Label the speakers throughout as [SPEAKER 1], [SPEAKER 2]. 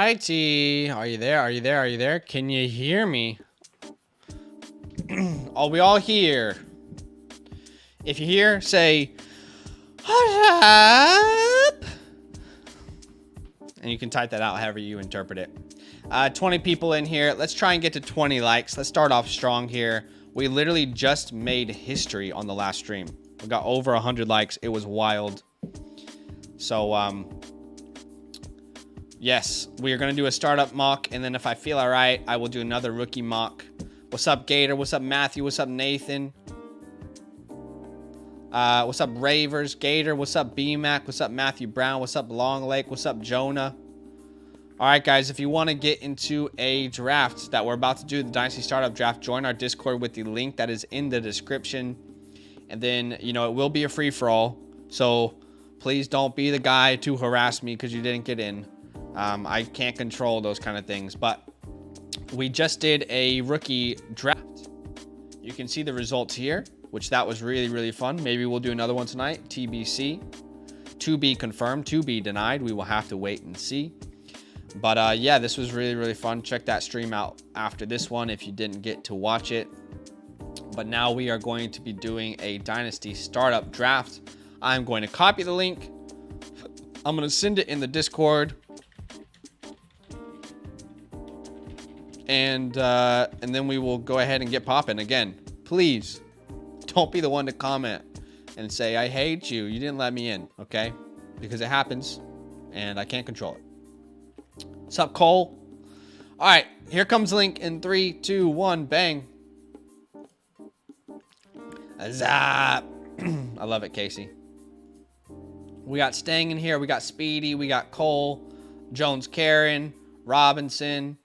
[SPEAKER 1] righty. Are you there? Are you there? Are you there? Can you hear me? Are we all here? If you're here, say, "What's up?" And you can type that out however you interpret it. 20 people in here. Let's try and get to 20 likes. Let's start off strong here. We literally just made history on the last stream. We got over 100 likes. It was wild. So, yes, we are going to do a startup mock. And then if I feel all right, I will do another rookie mock. What's up, Gator? What's up, Matthew? What's up, Nathan? What's up, Ravers? Gator? What's up, BMAC? What's up, Matthew Brown? What's up, Long Lake? What's up, Jonah? All right, guys, if you want to get into a draft that we're about to do, the Dynasty Startup Draft, join our Discord with the link that is in the description. And then, you know, it will be a free-for-all. So please don't be the guy to harass me because you didn't get in. I can't control those kind of things. But we just did a rookie draft. You can see the results here, which that was really, really fun. Maybe we'll do another one tonight. TBC. To be confirmed, to be denied. We will have to wait and see. But yeah, this was really, really fun. Check that stream out after this one if you didn't get to watch it. But now we are going to be doing a Dynasty Startup Draft. I'm going to copy the link. I'm going to send it in the Discord. And then we will go ahead and get popping. Again, please don't be the one to comment and say, I hate you. You didn't let me in, okay? Because it happens and I can't control it. What's up, Cole? All right, here comes the link in 3, 2, 1, bang. Zap. I love it, Casey. We got Stang in here. We got Speedy. We got Cole, Jones, Karen, Robinson.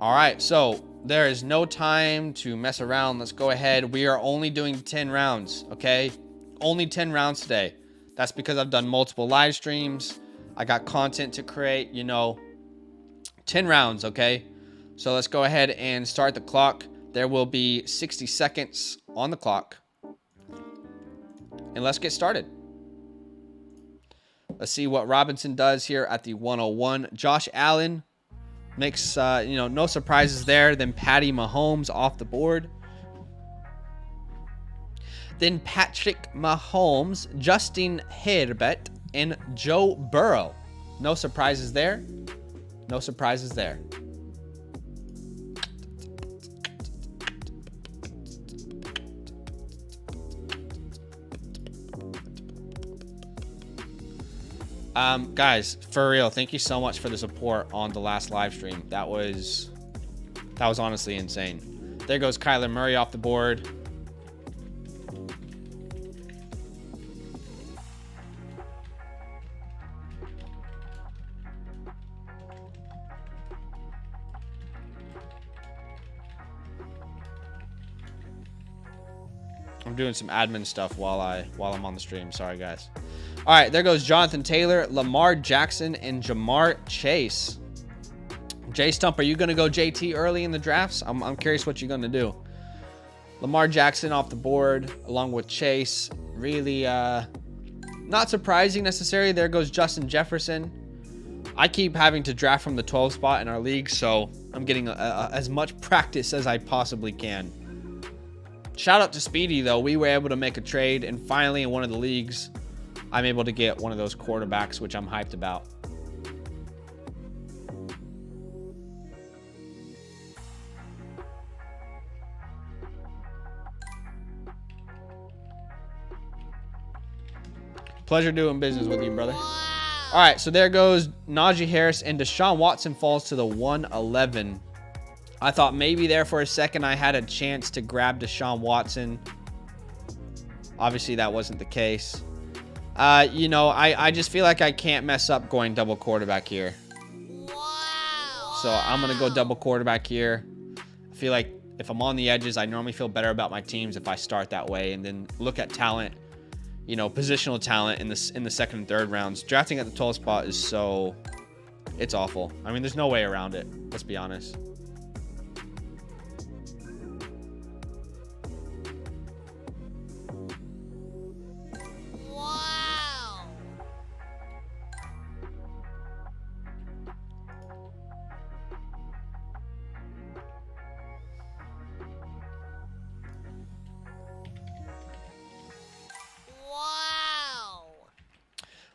[SPEAKER 1] All right, so there is no time to mess around. Let's go ahead. We are only doing 10 rounds, okay? Only 10 rounds today. That's because I've done multiple live streams. I got content to create, you know, 10 rounds, okay? So let's go ahead and start the clock. There will be 60 seconds on the clock. And let's get started. Let's see what Robinson does here at the 101. Josh Allen makes, you know, no surprises there. Then Patty Mahomes off the board. Then Patrick Mahomes, Justin Herbert, and Joe Burrow. No surprises there. No surprises there. Guys, for real, thank you so much for the support on the last live stream. That was honestly insane. There goes Kyler Murray off the board. I'm doing some admin stuff while I'm on the stream. Sorry, guys. All right, there goes Jonathan Taylor, Lamar Jackson, and Jamar Chase. J Stump, are you going to go JT early in the drafts? I'm curious what you're going to do. Lamar Jackson off the board, along with Chase. Really, not surprising necessarily. There goes Justin Jefferson. I keep having to draft from the 12 spot in our league, so I'm getting as much practice as I possibly can. Shout out to Speedy, though. We were able to make a trade, and finally in one of the leagues, I'm able to get one of those quarterbacks, which I'm hyped about. Pleasure doing business with you, brother. All right, so there goes Najee Harris, and Deshaun Watson falls to the 111. I thought maybe there for a second I had a chance to grab Deshaun Watson. Obviously, that wasn't the case. You know, I just feel like I can't mess up going double quarterback here. Wow. So I'm going to go double quarterback here. I feel like if I'm on the edges, I normally feel better about my teams if I start that way and then look at talent, you know, positional talent in the second and third rounds. Drafting at the 12th spot is so, it's awful. I mean, there's no way around it. Let's be honest.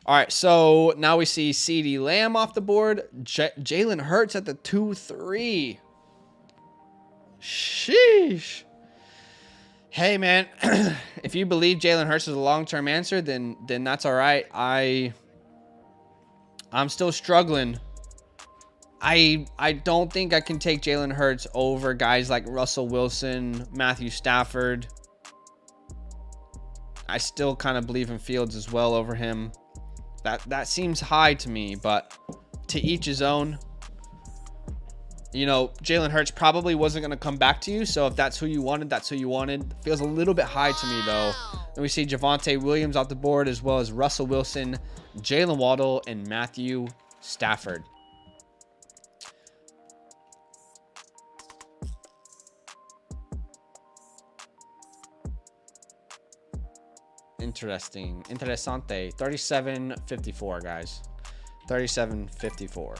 [SPEAKER 1] All right, so now we see CeeDee Lamb off the board. Jalen Hurts at the 2-3. Sheesh. Hey, man, if you believe Jalen Hurts is a long-term answer, then that's all right. I'm still struggling. I don't think I can take Jalen Hurts over guys like Russell Wilson, Matthew Stafford. I still kind of believe in Fields as well over him. That seems high to me, but to each his own. You know, Jalen Hurts probably wasn't going to come back to you, so if that's who you wanted, that's who you wanted. Feels a little bit high to me, though. Then we see Javonte Williams off the board, as well as Russell Wilson, Jalen Waddle, and Matthew Stafford. Interesting. Interessante. 37.54, guys. 37.54.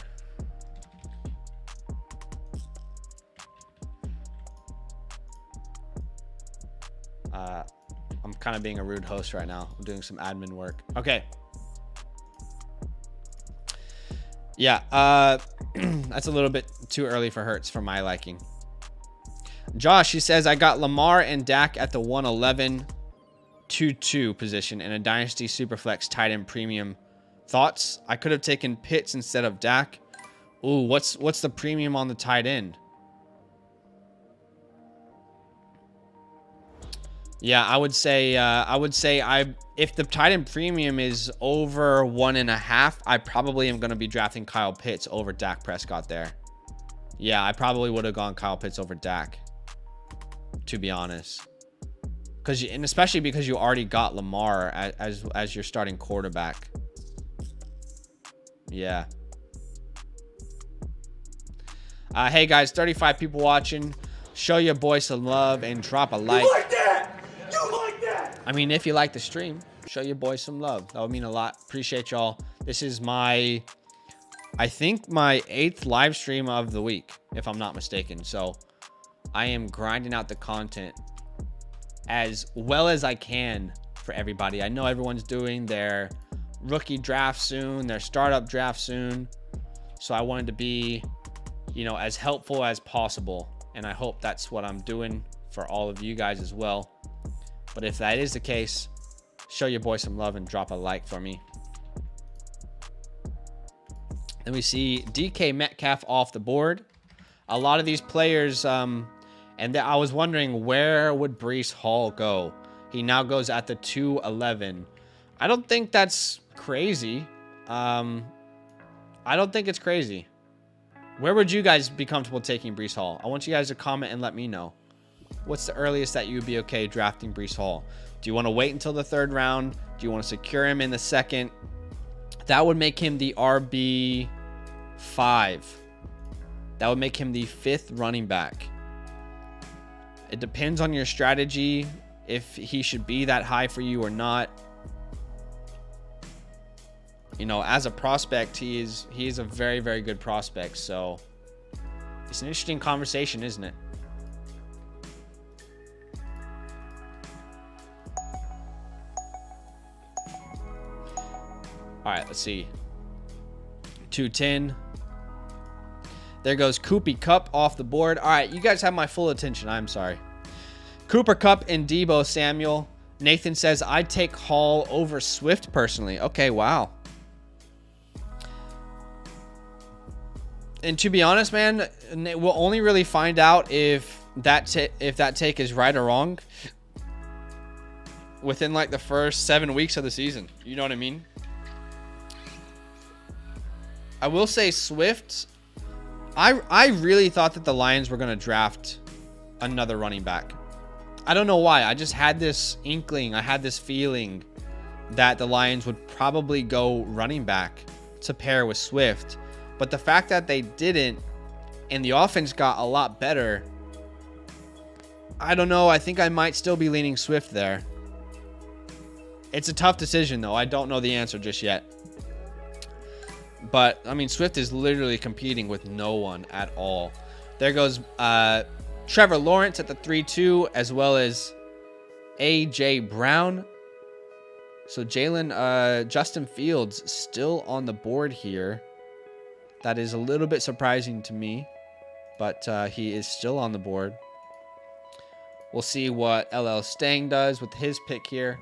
[SPEAKER 1] I'm kind of being a rude host right now. I'm doing some admin work. Okay. Yeah, that's a little bit too early for Hurts for my liking. Josh, he says, I got Lamar and Dak at the 111-2-2 position in a Dynasty SuperFlex tight end premium. Thoughts? I could have taken Pitts instead of Dak. Ooh, what's the premium on the tight end? Yeah, I would say if the tight end premium is over 1.5, I probably am going to be drafting Kyle Pitts over Dak Prescott there. Yeah, I probably would have gone Kyle Pitts over Dak, to be honest. And especially because you already got Lamar as your starting quarterback. Yeah. Hey guys, 35 people watching. Show your boy some love and drop a like.
[SPEAKER 2] You like that? You like that?
[SPEAKER 1] I mean, if you like the stream, show your boy some love. That would mean a lot. Appreciate y'all. This is I think my 8th live stream of the week, if I'm not mistaken. So I am grinding out the content as well as I can for everybody. I know everyone's doing their rookie draft soon, their startup draft soon. So I wanted to be, as helpful as possible. And I hope that's what I'm doing for all of you guys as well. But if that is the case, show your boy some love and drop a like for me. Then we see DK Metcalf off the board. A lot of these players, I was wondering, where would Breece Hall go? He now goes at the 211. I don't think that's crazy. I don't think it's crazy. Where would you guys be comfortable taking Breece Hall? I want you guys to comment and let me know. What's the earliest that you would be okay drafting Breece Hall? Do you want to wait until the 3rd round? Do you want to secure him in the 2nd? That would make him the RB5. That would make him the 5th running back. It depends on your strategy, if he should be that high for you or not. As a prospect, he is a very, very good prospect. So it's an interesting conversation, isn't it? All right, let's see. 210. There goes Coopy Cup off the board. All right, you guys have my full attention. I'm sorry. Cooper Kupp and Deebo Samuel. Nathan says, I'd take Hall over Swift personally. Okay, wow. And to be honest, man, we'll only really find out if that take is right or wrong within like the first 7 weeks of the season. You know what I mean? I will say Swift, I really thought that the Lions were going to draft another running back. I don't know why. I just had this inkling. I had this feeling that the Lions would probably go running back to pair with Swift. But the fact that they didn't and the offense got a lot better, I don't know. I think I might still be leaning Swift there. It's a tough decision, though. I don't know the answer just yet. But, I mean, Swift is literally competing with no one at all. There goes Trevor Lawrence at the 3-2, as well as A.J. Brown. So Justin Fields still on the board here. That is a little bit surprising to me, but he is still on the board. We'll see what LL Stang does with his pick here.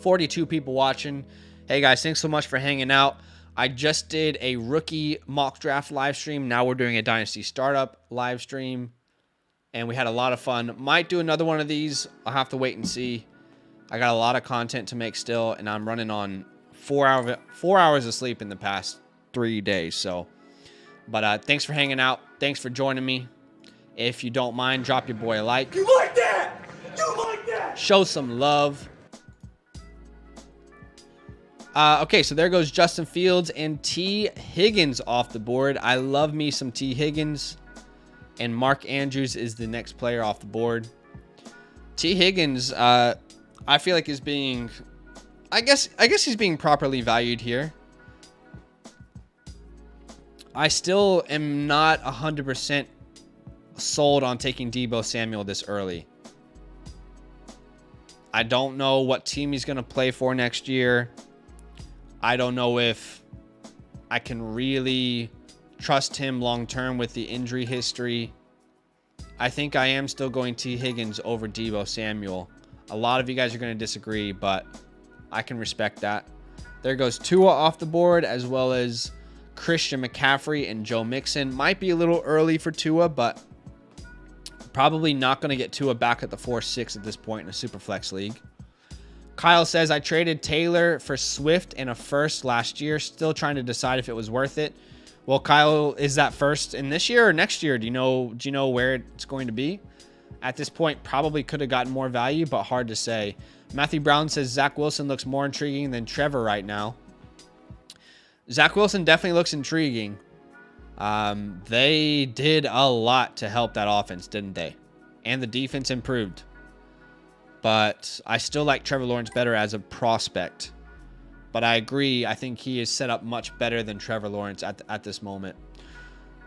[SPEAKER 1] 42 people watching. Hey guys, thanks so much for hanging out. I just did a rookie mock draft live stream. Now we're doing a Dynasty Startup live stream, and we had a lot of fun. Might do another one of these. I'll have to wait and see. I got a lot of content to make still, and I'm running on 4 hours of sleep in the past 3 days. So, but thanks for hanging out. Thanks for joining me. If you don't mind, drop your boy a like.
[SPEAKER 2] You like that? You like that?
[SPEAKER 1] Show some love. Okay, so there goes Justin Fields and T. Higgins off the board. I love me some T. Higgins. And Mark Andrews is the next player off the board. T. Higgins, I feel like is being... I guess he's being properly valued here. I still am not 100% sold on taking Deebo Samuel this early. I don't know what team he's going to play for next year. I don't know if I can really trust him long-term with the injury history. I think I am still going T. Higgins over Deebo Samuel. A lot of you guys are going to disagree, but I can respect that. There goes Tua off the board, as well as Christian McCaffrey and Joe Mixon. Might be a little early for Tua, but probably not going to get Tua back at the 4-6 at this point in a Superflex league. Kyle says, I traded Taylor for Swift and a first last year. Still trying to decide if it was worth it. Well, Kyle, is that first in this year or next year? Do you know where it's going to be? At this point, probably could have gotten more value, but hard to say. Matthew Brown says Zach Wilson looks more intriguing than Trevor right now. Zach Wilson definitely looks intriguing. They did a lot to help that offense, didn't they? And the defense improved. But I still like Trevor Lawrence better as a prospect. But I agree. I think he is set up much better than Trevor Lawrence at this moment.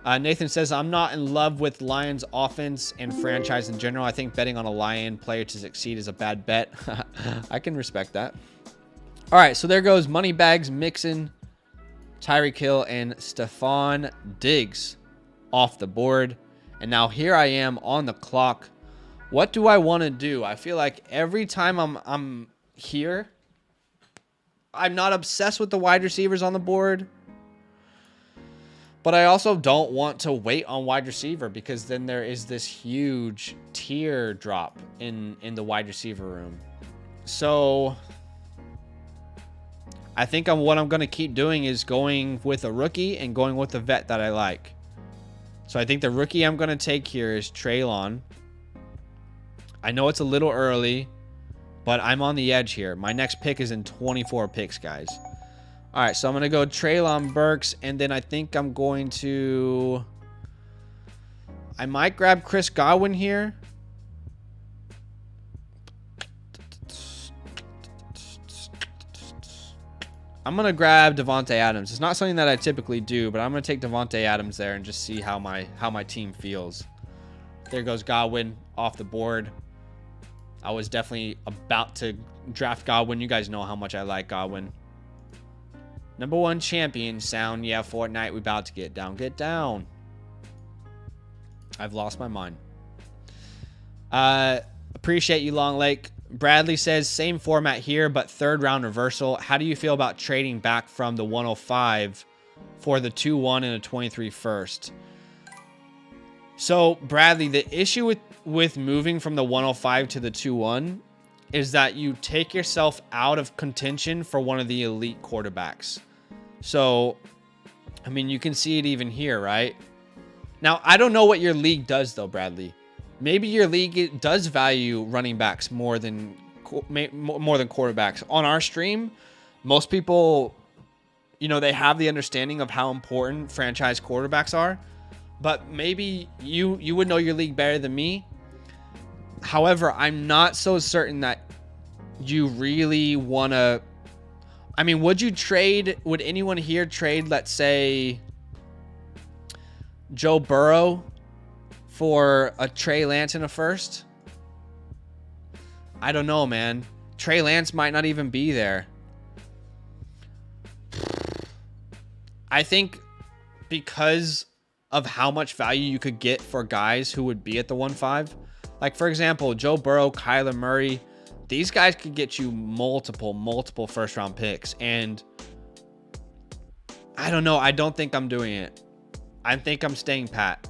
[SPEAKER 1] Nathan says, I'm not in love with Lions offense and franchise in general. I think betting on a Lion player to succeed is a bad bet. I can respect that. All right, so there goes Moneybags, Mixon, Tyreek Hill, and Stephon Diggs off the board. And now here I am on the clock. What do I want to do? I feel like every time I'm here, I'm not obsessed with the wide receivers on the board. But I also don't want to wait on wide receiver, because then there is this huge tier drop in the wide receiver room. So I think what I'm going to keep doing is going with a rookie and going with a vet that I like. So I think the rookie I'm going to take here is Treylon. I know it's a little early, but I'm on the edge here. My next pick is in 24 picks, guys. All right, so I'm going to go Treylon Burks, and then I think I'm going to... I might grab Chris Godwin here. I'm going to grab Devontae Adams. It's not something that I typically do, but I'm going to take Devontae Adams there and just see how my team feels. There goes Godwin off the board. I was definitely about to draft Godwin. You guys know how much I like Godwin. Number one champion sound. Yeah, Fortnite, we about to get down. Get down. I've lost my mind. Appreciate you, Long Lake. Bradley says, same format here, but third round reversal. How do you feel about trading back from the 105 for the 2-1 and a 23 first? So, Bradley, the issue with moving from the 105 to the 2-1 is that you take yourself out of contention for one of the elite quarterbacks. So, I mean, you can see it even here, right? Now, I don't know what your league does, though, Bradley. Maybe your league does value running backs more than quarterbacks. On our stream, most people, they have the understanding of how important franchise quarterbacks are. But maybe you would know your league better than me. However, I'm not so certain that you really want to... I mean, would anyone here trade, let's say, Joe Burrow for a Trey Lance in a first? I don't know, man. Trey Lance might not even be there. I think because of how much value you could get for guys who would be at the 1-5. Like, for example, Joe Burrow, Kyler Murray. These guys could get you multiple first-round picks. And I don't know. I don't think I'm doing it. I think I'm staying pat.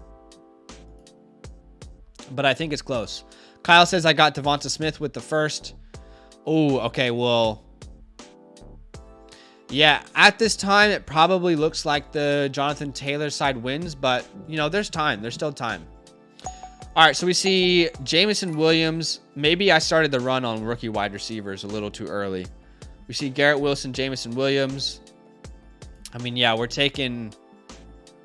[SPEAKER 1] But I think it's close. Kyle says, I got Devonta Smith with the first. Oh, okay, well... Yeah, at this time, it probably looks like the Jonathan Taylor side wins, but, you know, there's time. There's still time. All right, so we see Jameson Williams. Maybe I started the run on rookie wide receivers a little too early. We see Garrett Wilson, Jameson Williams. I mean, yeah, we're taking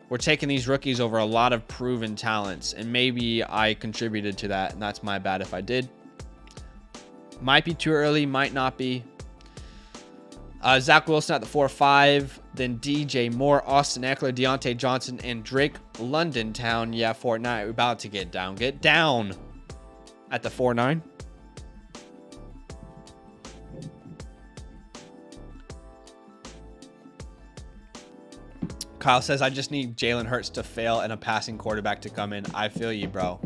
[SPEAKER 1] these rookies over a lot of proven talents, and maybe I contributed to that, and that's my bad if I did. Might be too early, might not be. Zach Wilson at the 4-5, then DJ Moore, Austin Eckler, Deontay Johnson, and Drake London Town. Yeah, Fortnite, we're about to get down. Get down at the 4-9. Kyle says, I just need Jalen Hurts to fail and a passing quarterback to come in. I feel you, bro.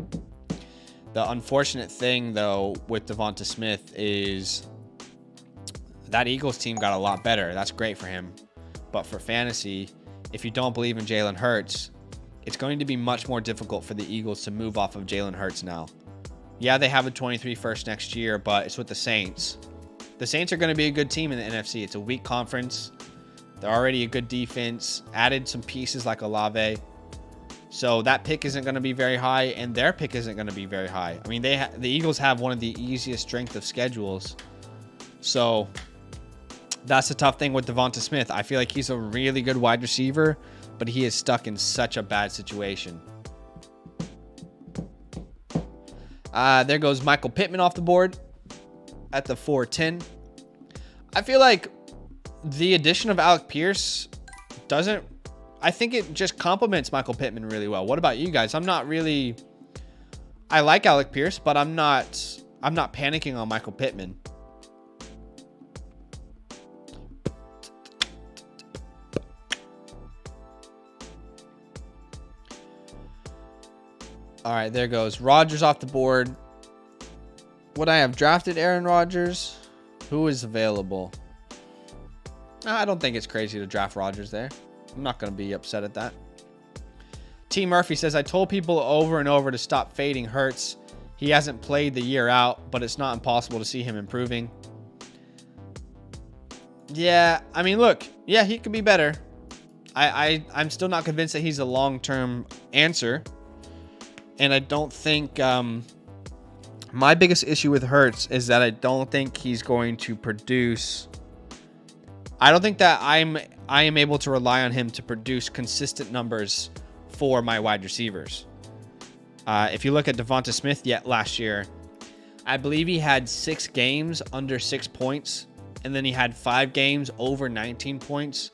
[SPEAKER 1] The unfortunate thing, though, with Devonta Smith is that Eagles team got a lot better. That's great for him. But for fantasy, if you don't believe in Jalen Hurts, it's going to be much more difficult for the Eagles to move off of Jalen Hurts now. Yeah, they have a 23 first next year, but it's with the Saints. The Saints are going to be a good team in the NFC. It's a weak conference. They're already a good defense. Added some pieces like Olave. So that pick isn't going to be very high, and their pick isn't going to be very high. I mean, the Eagles have one of the easiest strength of schedules. So that's the tough thing with Devonta Smith. I feel like he's a really good wide receiver, but he is stuck in such a bad situation. There goes Michael Pittman off the board at the 4-10. I feel like the addition of Alec Pierce doesn't... I think it just complements Michael Pittman really well. What about you guys? I like Alec Pierce, but I'm not panicking on Michael Pittman. All right, there goes Rodgers off the board. Would I have drafted Aaron Rodgers? Who is available? I don't think it's crazy to draft Rodgers there. I'm not going to be upset at that. T. Murphy says, I told people over and over to stop fading Hurts. He hasn't played the year out, but it's not impossible to see him improving. Yeah, I mean, look. Yeah, he could be better. I'm still not convinced that he's a long-term answer. And I don't think... my biggest issue with Hurts is that I don't think he's going to produce... I don't think that I am able to rely on him to produce consistent numbers for my wide receivers. If you look at Devonta Smith last year, I believe he had 6 games under 6 points, and then he had 5 games over 19 points.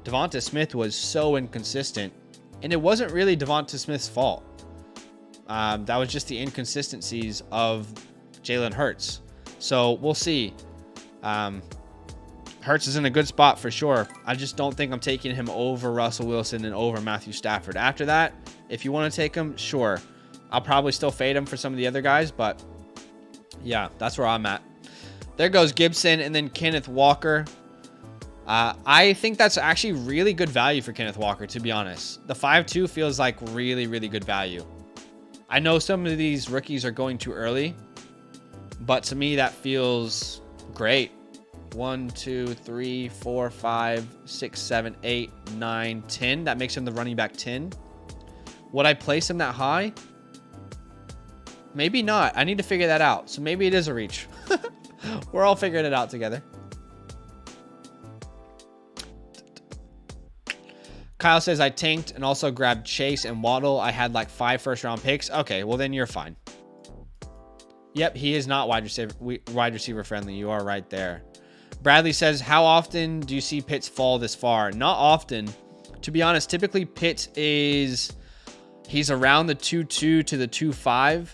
[SPEAKER 1] Devonta Smith was so inconsistent, and it wasn't really Devonta Smith's fault. That was just the inconsistencies of Jalen Hurts. So we'll see. Hurts is in a good spot for sure. I just don't think I'm taking him over Russell Wilson and over Matthew Stafford. After that, if you want to take him, sure. I'll probably still fade him for some of the other guys, but yeah, that's where I'm at. There goes Gibson and then Kenneth Walker. I think that's actually really good value for Kenneth Walker, to be honest. The 5.2 feels like really, really good value. I know some of these rookies are going too early, but to me, that feels great. 1, 2, 3, 4, 5, 6, 7, 8, 9, 10. That makes him the running back 10. Would I place him that high? Maybe not. I need to figure that out. So maybe it is a reach. We're all figuring it out together. Kyle says, I tanked and also grabbed Chase and Waddle. I had like 5 first-round picks. Okay, well then you're fine. Yep, he is not wide receiver friendly. You are right there. Bradley says, how often do you see Pitts fall this far? Not often. To be honest, typically Pitts he's around the 2.2 to the 2.5.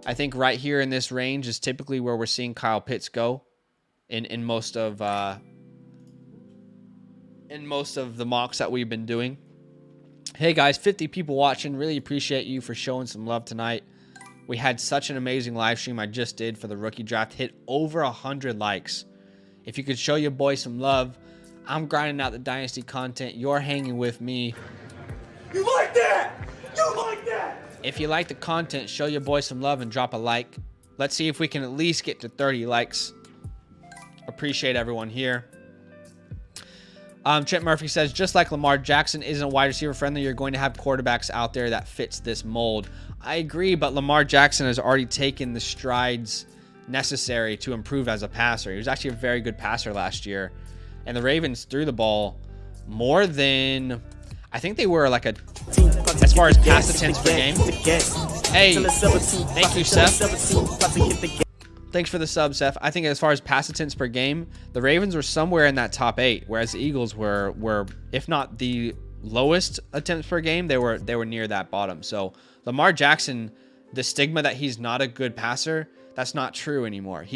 [SPEAKER 1] I think right here in this range is typically where we're seeing Kyle Pitts go. in most of the mocks that we've been doing. Hey guys, 50 people watching. Really appreciate you for showing some love tonight. We had such an amazing live stream I just did for the rookie draft. Hit over 100 likes. If you could show your boy some love, I'm grinding out the Dynasty content. You're hanging with me.
[SPEAKER 2] You like that? You like that?
[SPEAKER 1] If you like the content, show your boy some love and drop a like. Let's see if we can at least get to 30 likes. Appreciate everyone here. Trent Murphy says, just like Lamar Jackson isn't wide receiver friendly, you're going to have quarterbacks out there that fits this mold. I agree, but Lamar Jackson has already taken the strides necessary to improve as a passer. He was actually a very good passer last year. And the Ravens threw the ball more than... I think they were like as far as pass attempts per game. Hey, thank you, Seth. Thanks for the sub, Seth. I think as far as pass attempts per game, the Ravens were somewhere in that top 8, whereas the Eagles were if not the lowest attempts per game, they were near that bottom. So Lamar Jackson, the stigma that he's not a good passer, that's not true anymore.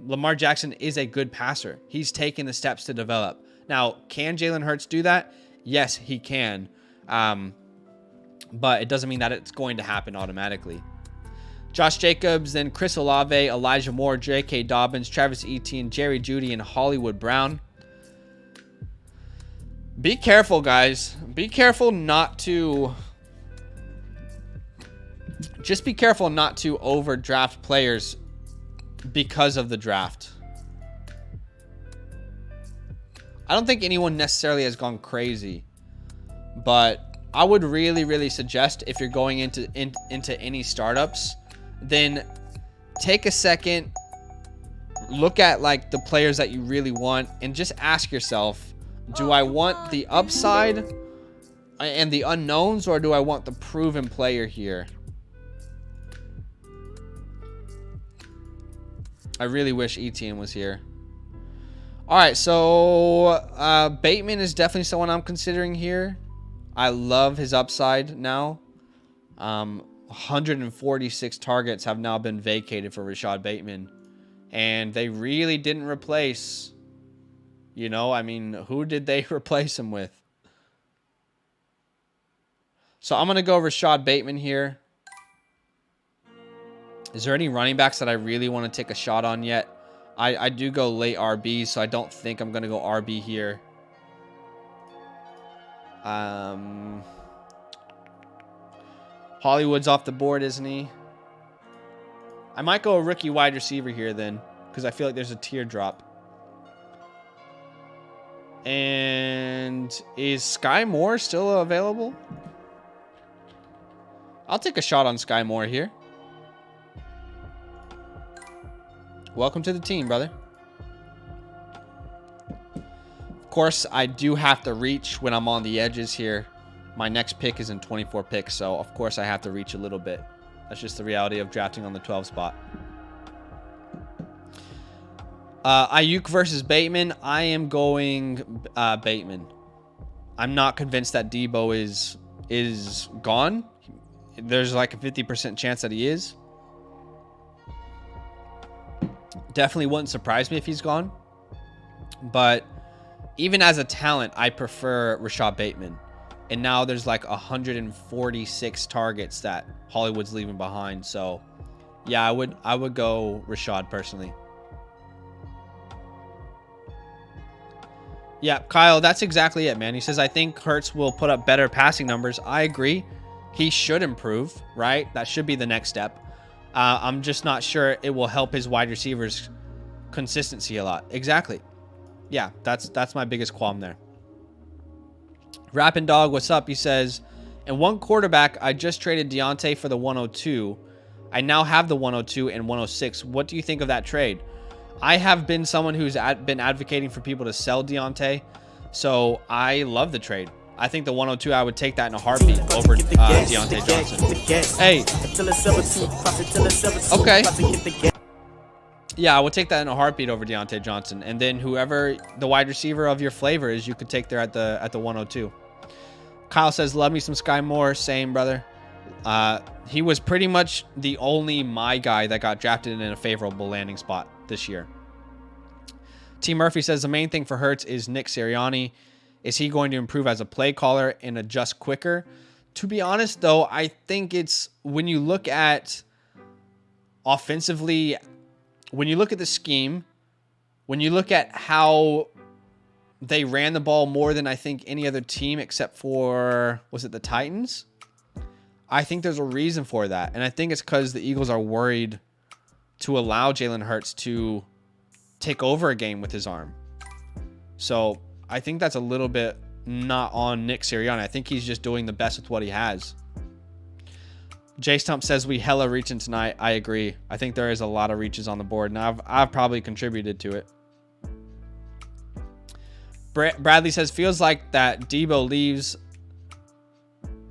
[SPEAKER 1] Lamar Jackson is a good passer. He's taken the steps to develop. Now, can Jalen Hurts do that? Yes, he can. But it doesn't mean that it's going to happen automatically. Josh Jacobs, then Chris Olave, Elijah Moore, J.K. Dobbins, Travis Etienne, Jerry Jeudy, and Hollywood Brown. Be careful, guys. Be careful not to... Just be careful not to overdraft players because of the draft. I don't think anyone necessarily has gone crazy, but I would really, really suggest if you're going into any startups, then take a second, look at like the players that you really want, and just ask yourself, do I want the upside and the unknowns, or do I want the proven player here? I really wish Etienne was here. All right, so Bateman is definitely someone I'm considering here. I love his upside now. 146 targets have now been vacated for Rashad Bateman. And they really didn't replace, I mean, who did they replace him with? So I'm going to go Rashad Bateman here. Is there any running backs that I really want to take a shot on yet? I do go late RB, so I don't think I'm going to go RB here. Hollywood's off the board, isn't he? I might go a rookie wide receiver here then, because I feel like there's a teardrop. And is Sky Moore still available? I'll take a shot on Sky Moore here. Welcome to the team, brother. Of course, I do have to reach when I'm on the edges here. My next pick is in 24 picks, so of course I have to reach a little bit. That's just the reality of drafting on the 12 spot. Ayuk versus Bateman. I am going Bateman. I'm not convinced that Debo is gone. There's like a 50% chance that he is. Definitely wouldn't surprise me if he's gone. But even as a talent, I prefer Rashad Bateman. And now there's like 146 targets that Hollywood's leaving behind. So, yeah, I would go Rashad personally. Yeah, Kyle, that's exactly it, man. He says, I think Hurts will put up better passing numbers. I agree. He should improve, right? That should be the next step. I'm just not sure it will help his wide receivers' consistency a lot. Exactly. Yeah, that's my biggest qualm there. Rappin' Dog, what's up? He says, in one quarterback, I just traded Deontay for the 102. I now have the 102 and 106. What do you think of that trade? I have been someone who's been advocating for people to sell Deontay, so I love the trade. I think the 102, I would take that in a heartbeat over Deontay Johnson. Hey. Okay. Yeah, I would take that in a heartbeat over Deontay Johnson. And then whoever the wide receiver of your flavor is, you could take there at the 102. Kyle says, love me some Sky Moore. Same, brother. He was pretty much the only my guy that got drafted in a favorable landing spot this year. T. Murphy says the main thing for Hurts is Nick Sirianni. Is he going to improve as a play caller and adjust quicker? To be honest, though, I think it's when you look at offensively, when you look at the scheme, when you look at how they ran the ball more than I think any other team except for, was it the Titans? I think there's a reason for that. And I think it's because the Eagles are worried to allow Jalen Hurts to take over a game with his arm. So I think that's a little bit not on Nick Sirianni. I think he's just doing the best with what he has. Jay Stump says we hella reaching tonight. I agree. I think there is a lot of reaches on the board, and I've probably contributed to it. Bradley says, feels like that Debo leaves.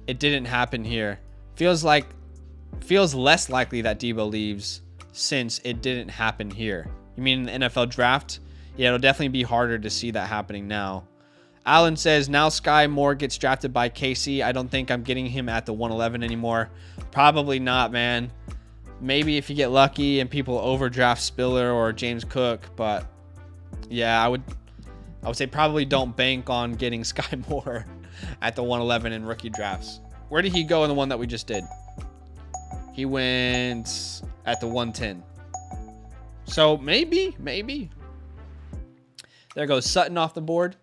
[SPEAKER 1] It didn't happen here. Feels less likely that Debo leaves since it didn't happen here. You mean in the NFL draft? Yeah, it'll definitely be harder to see that happening now. Alan says, now Sky Moore gets drafted by KC. I don't think I'm getting him at the 111 anymore. Probably not, man. Maybe if you get lucky and people overdraft Spiller or James Cook. But yeah, I would say probably don't bank on getting Sky Moore at the 111 in rookie drafts. Where did he go in the one that we just did? He went at the 110. So maybe. There goes Sutton off the board.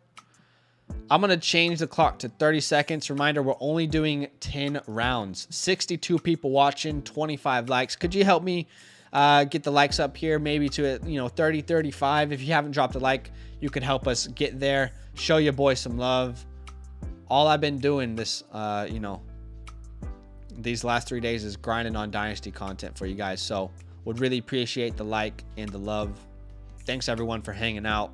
[SPEAKER 1] I'm going to change the clock to 30 seconds. Reminder, we're only doing 10 rounds. 62 people watching, 25 likes. Could you help me get the likes up here maybe to 30, 35? If you haven't dropped a like, you can help us get there. Show your boy some love. All I've been doing this, these last 3 days is grinding on Dynasty content for you guys. So would really appreciate the like and the love. Thanks everyone for hanging out.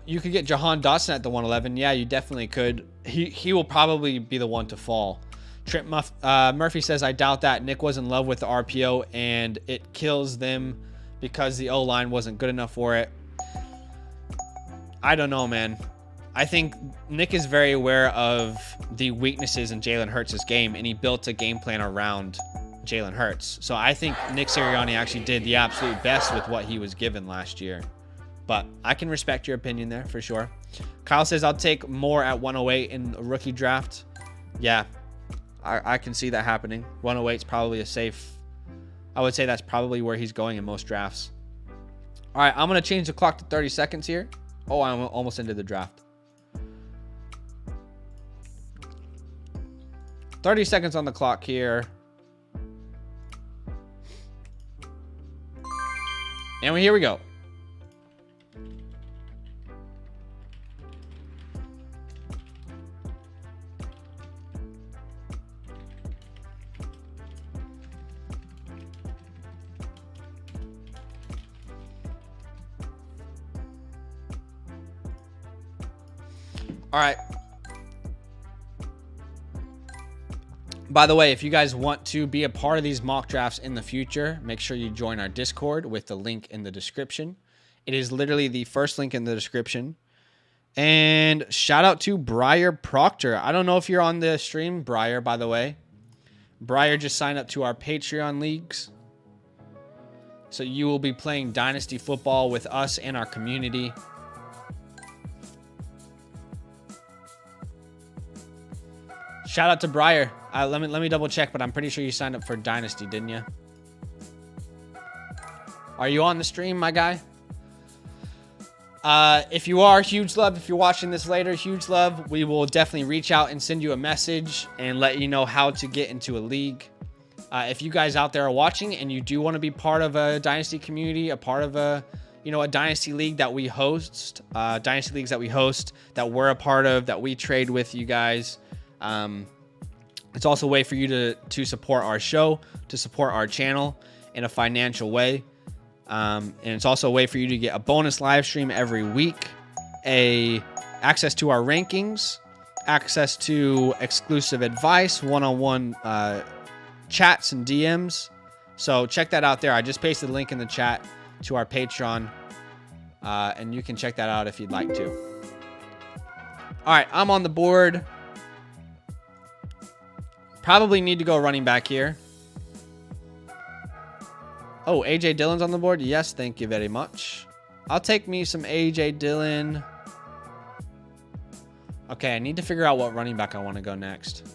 [SPEAKER 1] You could get Jahan Dotson at the 111. Yeah, you definitely could. He will probably be the one to fall. Trent Murphy says, I doubt that. Nick was in love with the RPO and it kills them because the O-line wasn't good enough for it. I don't know, man. I think Nick is very aware of the weaknesses in Jalen Hurts' game, and he built a game plan around Jalen Hurts. So I think Nick Sirianni actually did the absolute best with what he was given last year. But I can respect your opinion there for sure. Kyle says, I'll take Moore at 108 in a rookie draft. Yeah, I can see that happening. 108 is probably a safe. I would say that's probably where he's going in most drafts. All right, I'm going to change the clock to 30 seconds here. Oh, I'm almost into the draft. 30 seconds on the clock here. And here we go. All right. By the way, if you guys want to be a part of these mock drafts in the future, make sure you join our Discord with the link in the description. It is literally the first link in the description. And shout out to Briar Proctor. I don't know if you're on the stream, Briar, by the way. Briar just signed up to our Patreon leagues. So you will be playing Dynasty football with us and our community. Shout out to Briar. Let me double check, but I'm pretty sure you signed up for Dynasty, didn't you? Are you on the stream, my guy? If you are, huge love. If you're watching this later, huge love. We will definitely reach out and send you a message and let you know how to get into a league. If you guys out there are watching and you do want to be part of a Dynasty community, a part of a Dynasty league that we host, Dynasty leagues that we host, that we're a part of, that we trade with you guys. It's also a way for you to support our show, to support our channel in a financial way. And it's also a way for you to get a bonus live stream every week, access to our rankings, access to exclusive advice, one-on-one chats and DMs. So check that out there. I just pasted the link in the chat to our Patreon, and you can check that out if you'd like to. All right, I'm on the board. Probably need to go running back here. Oh, AJ Dillon's on the board. Yes, thank you very much. I'll take me some AJ Dillon. Okay, I need to figure out what running back I want to go next.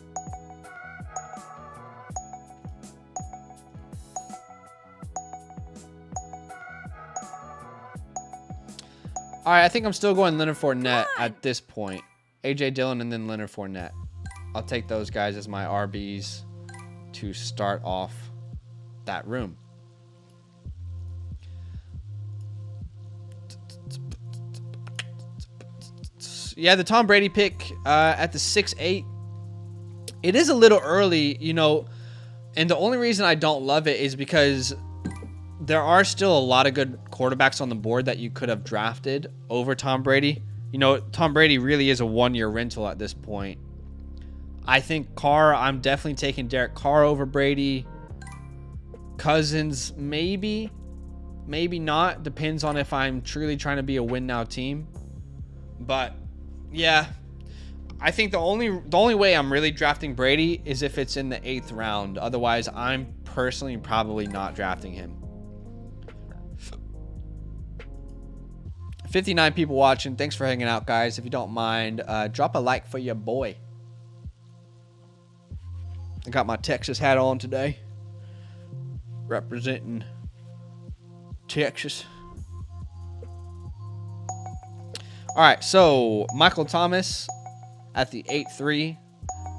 [SPEAKER 1] All right, I think I'm still going Leonard Fournette at this point. AJ Dillon and then Leonard Fournette. I'll take those guys as my RBs to start off that room. Yeah, the Tom Brady pick at the 6-8. It is a little early, you know, and the only reason I don't love it is because there are still a lot of good quarterbacks on the board that you could have drafted over Tom Brady. You know, Tom Brady really is a one-year rental at this point. I think Carr, I'm definitely taking Derek Carr over Brady. Cousins, maybe. Maybe not. Depends on if I'm truly trying to be a win-now team. But, yeah. I think the only way I'm really drafting Brady is if it's in the 8th round. Otherwise, I'm personally probably not drafting him. 59 people watching. Thanks for hanging out, guys. If you don't mind, drop a like for your boy. I got my Texas hat on today. Representing Texas. All right, so Michael Thomas at the 8-3.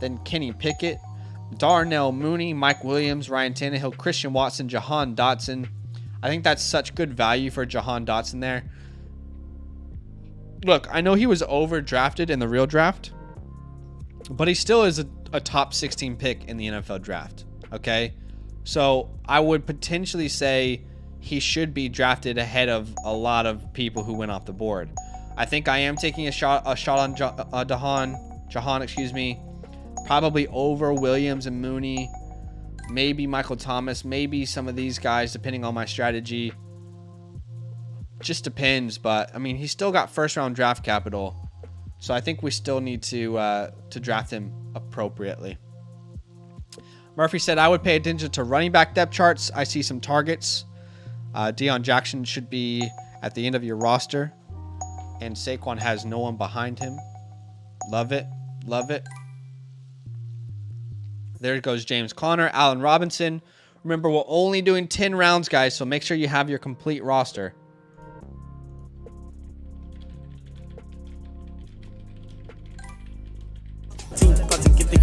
[SPEAKER 1] Then Kenny Pickett, Darnell Mooney, Mike Williams, Ryan Tannehill, Christian Watson, Jahan Dotson. I think that's such good value for Jahan Dotson there. Look, I know he was overdrafted in the real draft, but he still is a top 16 pick in the NFL draft, okay? So I would potentially say he should be drafted ahead of a lot of people who went off the board. I think I am taking a shot on Jahan, excuse me, probably over Williams and Mooney, maybe Michael Thomas, maybe some of these guys, depending on my strategy. Just depends, but I mean, he's still got first-round draft capital, so I think we still need to draft him appropriately. Murphy said, I would pay attention to running back depth charts. I see some targets. Deion Jackson should be at the end of your roster, and Saquon has no one behind him. Love it. Love it. There goes James Conner, Allen Robinson. Remember, we're only doing 10 rounds, guys, so make sure you have your complete roster.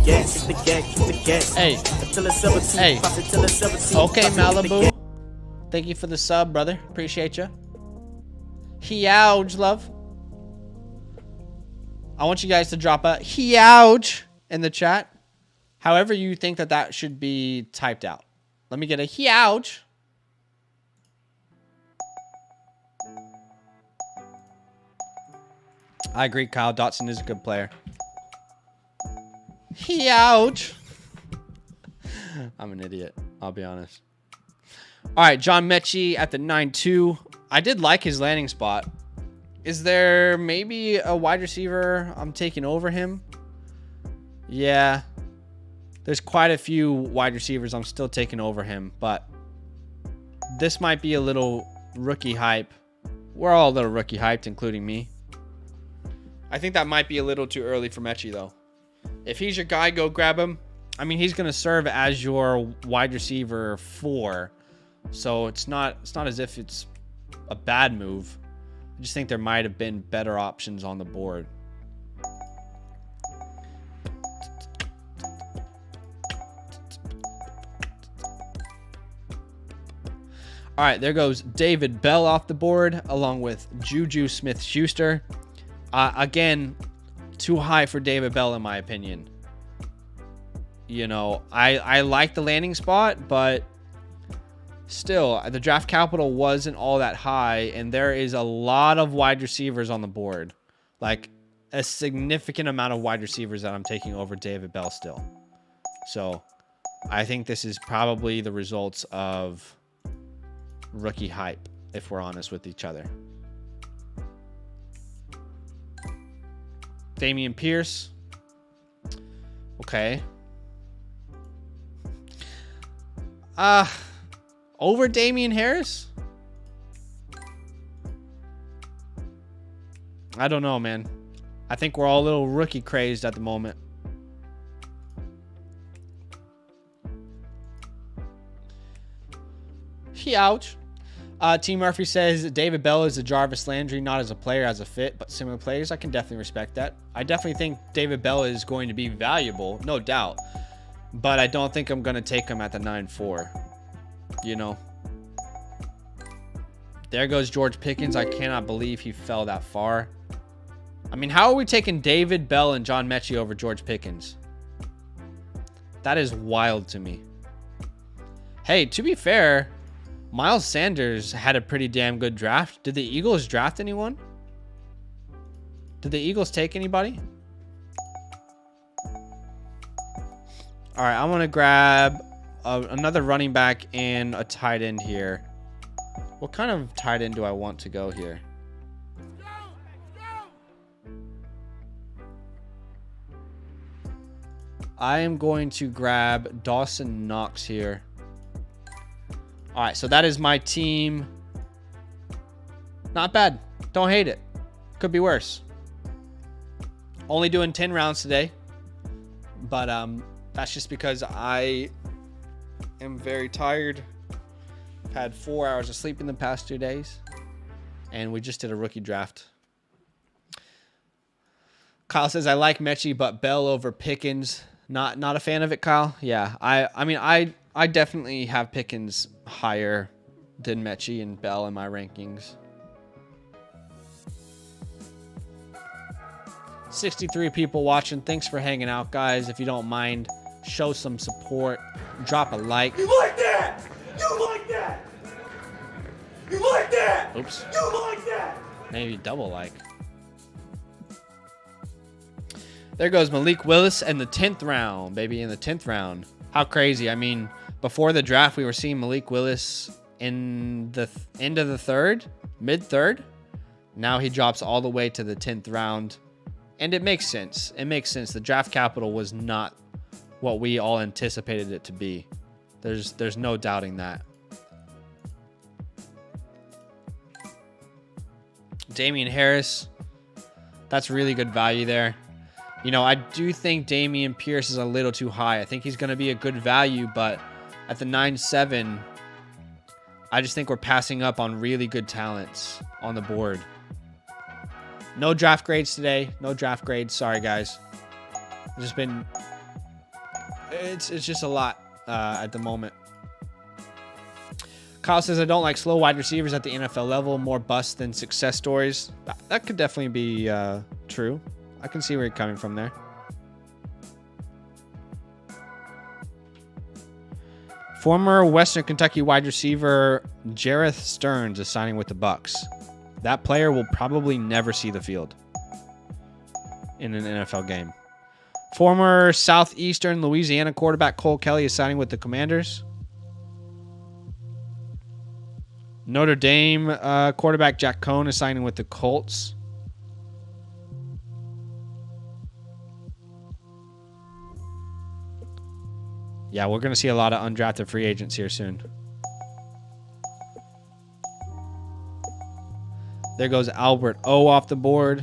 [SPEAKER 1] Hey. Hey. Okay, Malibu. Thank you for the sub, brother. Appreciate you. Huge love. I want you guys to drop a huge in the chat. However you think that should be typed out. Let me get a huge. I agree, Kyle. Dotson is a good player. Huge. I'm an idiot. I'll be honest. All right, John Mechie at the 9-2. I did like his landing spot. Is there maybe a wide receiver I'm taking over him? Yeah. There's quite a few wide receivers I'm still taking over him, but this might be a little rookie hype. We're all a little rookie hyped, including me. I think that might be a little too early for Mechie, though. If he's your guy, go grab him. I mean, he's going to serve as your wide receiver 4. So it's not as if it's a bad move. I just think there might have been better options on the board. All right, there goes David Bell off the board, along with Juju Smith-Schuster. Again, too high for David Bell, in my opinion. You know, I like the landing spot, but still, the draft capital wasn't all that high, and there is a lot of wide receivers on the board. Like, a significant amount of wide receivers that I'm taking over David Bell still. So, I think this is probably the results of rookie hype, if we're honest with each other. Damian Pierce. Okay. Over Damian Harris? I don't know, man. I think we're all a little rookie crazed at the moment. Ouch. T. Murphy says David Bell is a Jarvis Landry, not as a player, as a fit, but similar players. I can definitely respect that. I definitely think David Bell is going to be valuable, no doubt. But I don't think I'm going to take him at the 9-4. You know. There goes George Pickens. I cannot believe he fell that far. I mean, how are we taking David Bell and John Mechie over George Pickens? That is wild to me. Hey, to be fair, Miles Sanders had a pretty damn good draft. Did the Eagles draft anyone? Did the Eagles take anybody? All right, I'm going to grab another running back and a tight end here. What kind of tight end do I want to go here? I am going to grab Dawson Knox here. All right, so that is my team. Not bad. Don't hate it. Could be worse. Only doing 10 rounds today. But that's just because I am very tired. I've had 4 hours of sleep in the past 2 days. And we just did a rookie draft. Kyle says, I like Mechie, but Bell over Pickens. Not a fan of it, Kyle. Yeah, I mean, I definitely have Pickens higher than Mechie and Bell in my rankings. 63 people watching. Thanks for hanging out, guys. If you don't mind, show some support. Drop a like.
[SPEAKER 2] You like that? You like that? You like that?
[SPEAKER 1] Oops.
[SPEAKER 2] You like that?
[SPEAKER 1] Maybe double like. There goes Malik Willis in the 10th round, baby, in the 10th round. How crazy. I mean, before the draft, we were seeing Malik Willis in the end of the third, mid-third. Now he drops all the way to the 10th round. And it makes sense. It makes sense. The draft capital was not what we all anticipated it to be. There's no doubting that. Damian Harris. That's really good value there. You know, I do think Dameon Pierce is a little too high. I think he's going to be a good value, but at the 9-7, I just think we're passing up on really good talents on the board. No draft grades today. No draft grades. Sorry, guys. It's just been... It's just a lot at the moment. Kyle says, I don't like slow wide receivers at the NFL level. More bust than success stories. That could definitely be true. I can see where you're coming from there. Former Western Kentucky wide receiver Jareth Stearns is signing with the Bucs. That player will probably never see the field in an NFL game. Former Southeastern Louisiana quarterback Cole Kelly is signing with the Commanders. Notre Dame quarterback Jack Cohn is signing with the Colts. Yeah, we're going to see a lot of undrafted free agents here soon. There goes Albert O off the board.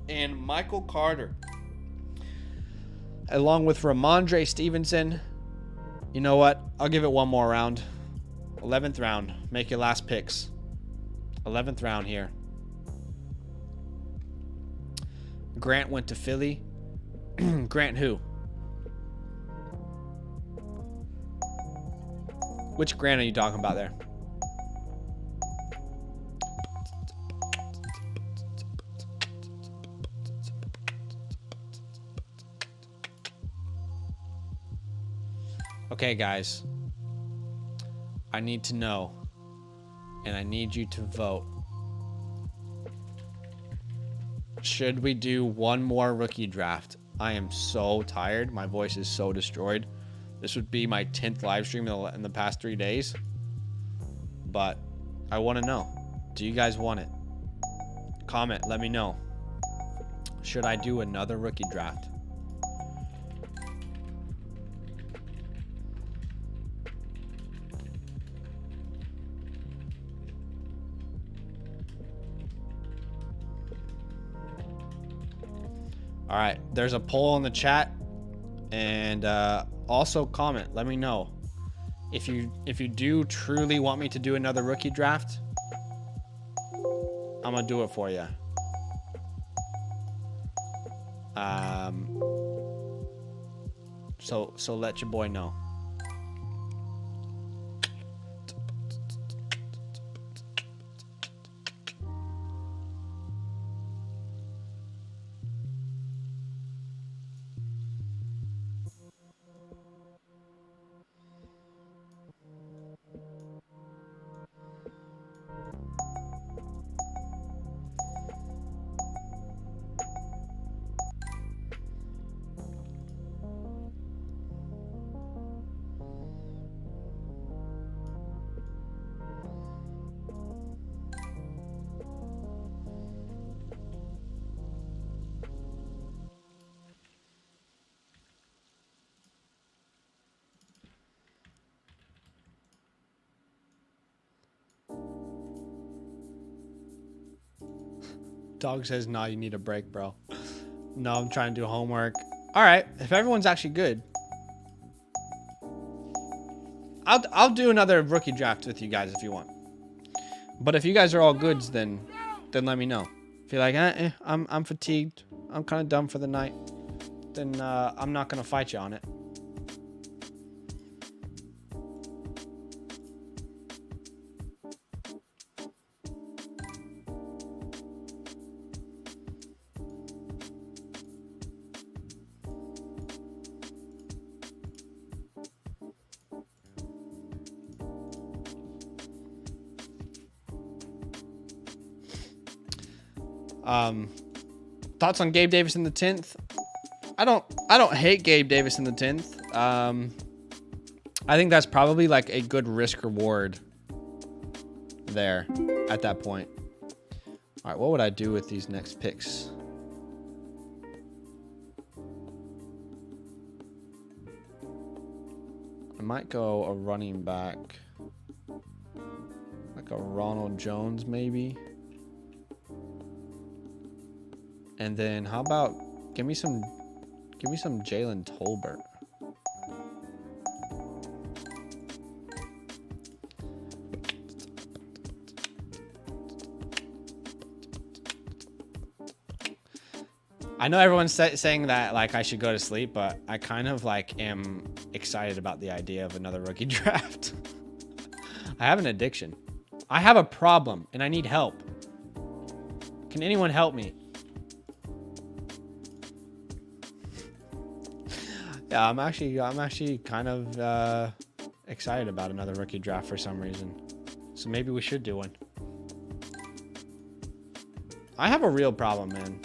[SPEAKER 1] And Michael Carter. Along with Ramondre Stevenson. You know what? I'll give it one more round. 11th round. Make your last picks. 11th round here. Grant went to Philly. Grant who? Which Grant are you talking about there? Okay, guys. I need to know. And I need you to vote. Should we do one more rookie draft? I am so tired. My voice is so destroyed. This would be my 10th live stream in the past 3 days. But I want to know. Do you guys want it? Comment. Let me know. Should I do another rookie draft? All right, there's a poll in the chat, and also comment. Let me know if you do truly want me to do another rookie draft. I'm gonna do it for you. So let your boy know. Dog says, "Nah, you need a break, bro." No, I'm trying to do homework. All right, if everyone's actually good, I'll do another rookie draft with you guys if you want. But if you guys are all goods, then let me know. If you're like, I'm fatigued, I'm kind of done for the night, then I'm not gonna fight you on it. Thoughts on Gabe Davis in the 10th? I don't hate Gabe Davis in the 10th. I think that's probably like a good risk reward there at that point. All right, what would I do with these next picks? I might go a running back, like a Ronald Jones maybe. And then how about give me some Jalen Tolbert. I know everyone's saying that like I should go to sleep, but I kind of like am excited about the idea of another rookie draft. I have an addiction. I have a problem and I need help. Can anyone help me? Yeah, I'm actually kind of excited about another rookie draft for some reason. So maybe we should do one. I have a real problem, man.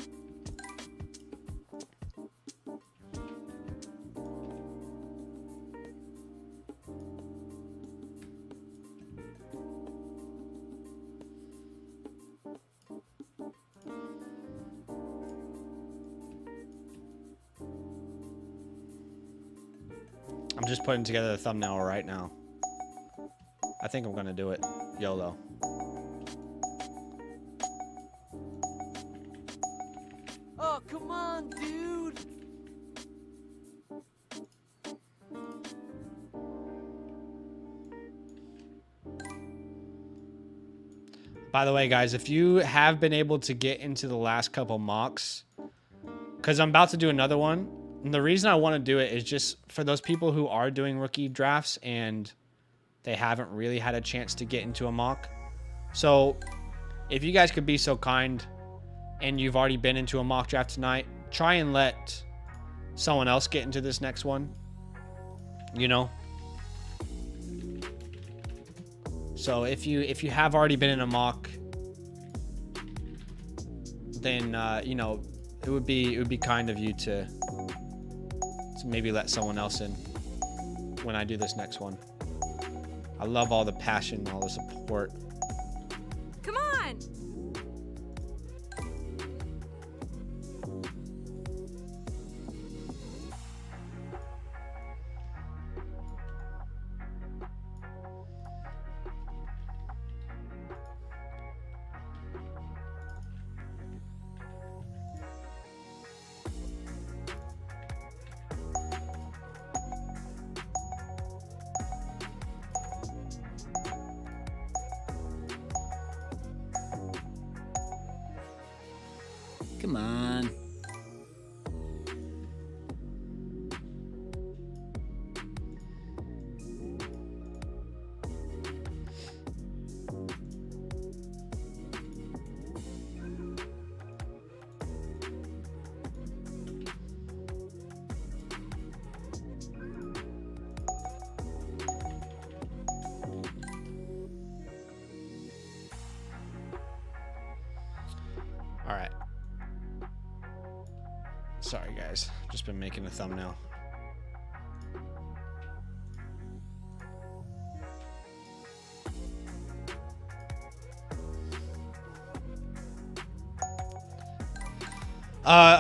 [SPEAKER 1] I'm just putting together the thumbnail right now. I think I'm gonna do it. YOLO.
[SPEAKER 3] Oh, come on, dude.
[SPEAKER 1] By the way, guys, if you have been able to get into the last couple mocks, because I'm about to do another one, and the reason I want to do it is just for those people who are doing rookie drafts and they haven't really had a chance to get into a mock. So if you guys could be so kind and you've already been into a mock draft tonight, try and let someone else get into this next one, you know? So if you have already been in a mock, then you know, it would be kind of you to maybe let someone else in when I do this next one. I love all the passion, all the support.
[SPEAKER 3] Come on.
[SPEAKER 4] Come on.
[SPEAKER 1] All right. Sorry, guys. Just been making a thumbnail.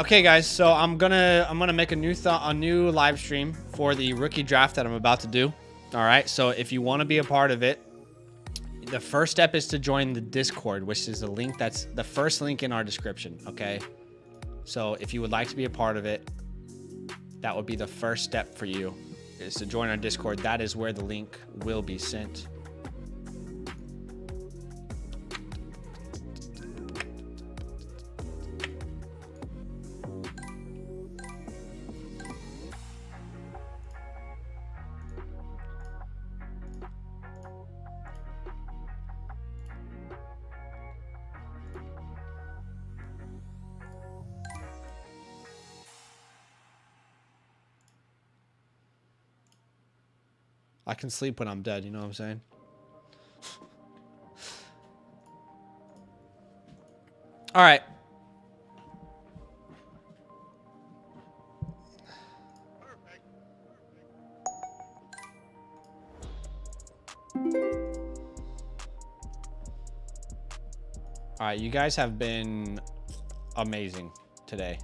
[SPEAKER 1] Okay, guys. So I'm gonna make a new live stream for the rookie draft that I'm about to do. All right. So if you want to be a part of it, the first step is to join the Discord, which is the link that's the first link in our description. Okay. So if you would like to be a part of it, that would be the first step for you, is to join our Discord. That is where the link will be sent. I can sleep when I'm dead, you know what I'm saying? All right. All right, you guys have been amazing today.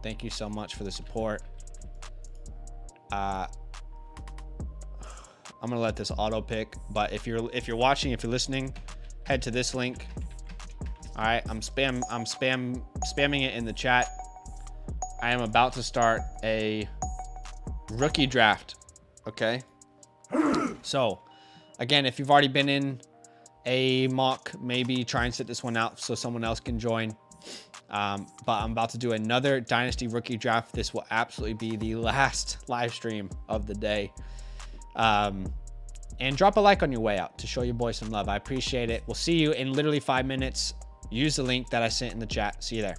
[SPEAKER 1] Thank you so much for the support. I'm gonna let this auto pick, but if you're watching, if you're listening, head to this link. All right, I'm spamming it in the chat. I am about to start a rookie draft. Okay. So, again, if you've already been in a mock, maybe try and sit this one out so someone else can join. But I'm about to do another Dynasty rookie draft. This will absolutely be the last live stream of the day. And drop a like on your way out to show your boy some love. I appreciate it. We'll see you in literally 5 minutes. Use the link that I sent in the chat. See you there.